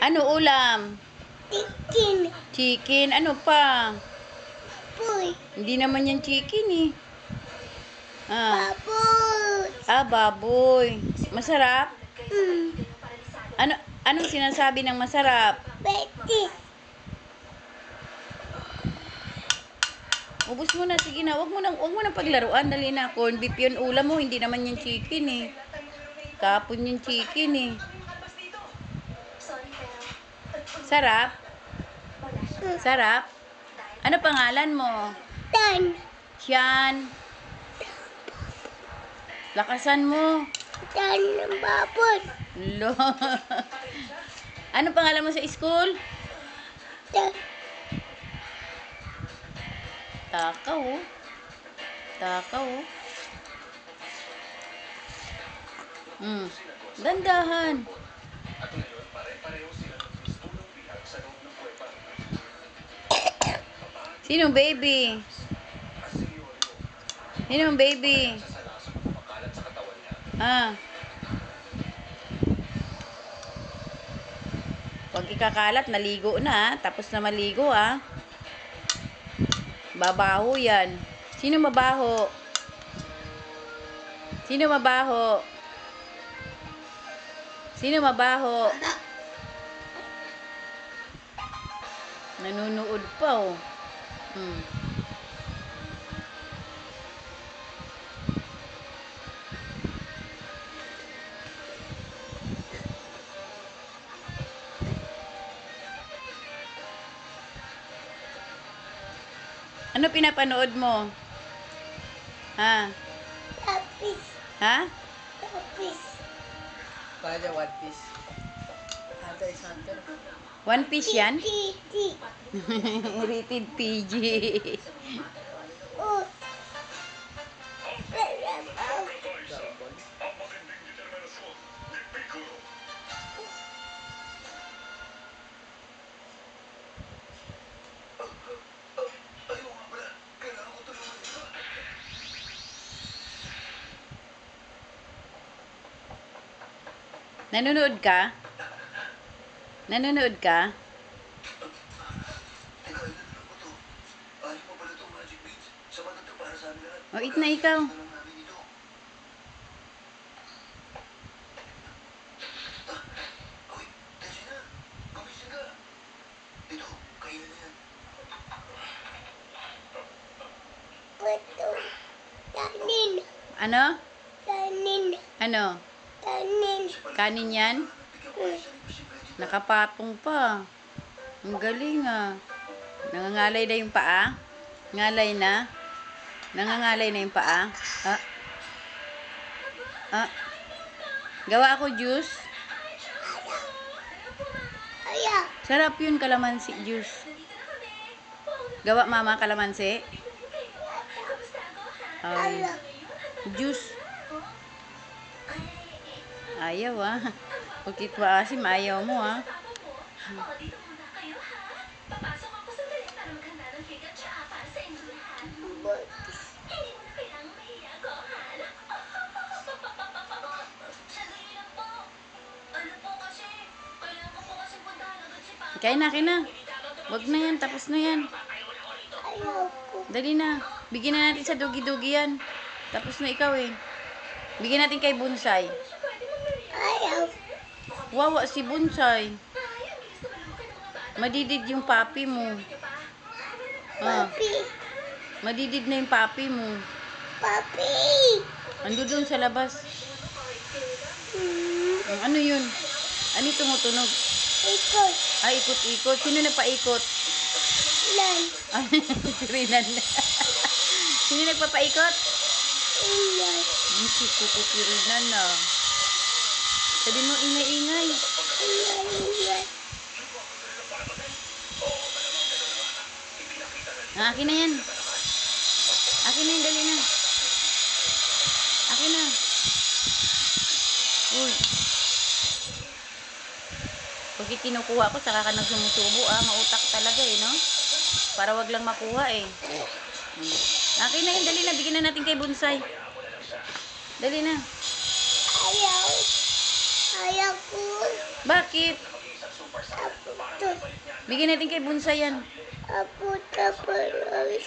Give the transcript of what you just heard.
Ano ulam? Chicken. Chicken. Ano pa? Boy. Hindi naman yan chicken eh. Baboy. Baboy. Masarap? Anong sinasabi ng masarap? Betis. Ubus mo na, sige na. Wag mo nang paglaruan. Dali na. Corn beef yun ulam mo. Hindi naman yung chicken eh. Kapon yung chicken eh. Sarap? Sarap? Ano pangalan mo? Dan. Sian. Lakasan mo. Dan ng baboy. Lo. Ano pangalan mo sa school? Dan. Takaw oh. Takaw oh. Dandahan. Sino baby? Sino baby? Pag ikakalat, naligo na. Tapos na maligo Babaho yan. Sino mabaho? Sino mabaho? Sino mabaho? Nanunood pa oh. Ano pinapanood mo? Tapis. Ha? Tapis. Pada One Piece. Ada Hunter. One Piece yan? Titi. Rated PG. Oh. Nanonood ka? Nanonood ka? O, eat na ikaw. Puto. Tanin. Ano? Tanin. Ano? Tanin. Kanin yan? Nakapatong pa. Ang galing Nangangalay na yung paa? Ngalay na? Nangangalay na yung paa? Gawa ako juice? Ayaw. Sarap yun, kalamansi juice. Gawa mama kalamansi? Ayaw. Juice. Ayaw Pagkit maasim, ayaw mo Kaya na. Wag na yan, tapos na yan. Ayaw ko. Dali na. Bigyan na natin sa dugi-dugi yan. Tapos na ikaw Bigyan natin kay Bonsai. Ayaw. Wawa si Bonsai. Madidid yung papi mo. Papi. Madidid na yung papi mo. Papi. Ando doon sa labas. Ano yun? Ano yung tumutunog? Ikot. Ay, ikot-ikot. Sino nagpaikot? Lan. Ay, si Rinan. Sino nagpapaikot? Ilan. Si Kuko si Rinan Sabi mo, ingay-ingay. Ilan. Akin na yan. Akin na yan, dali na. Akin na. Uy. Pagka kinukuha ko, saka ka nagsumusubo mautak talaga no? Para wag lang makuha Akin na yun, dali na. Bigyan na natin kay Bonsai. Dali na. Ayaw. Ayaw ko. Bakit? Apo to. Bigyan natin kay Bonsai yan. Apo tapos.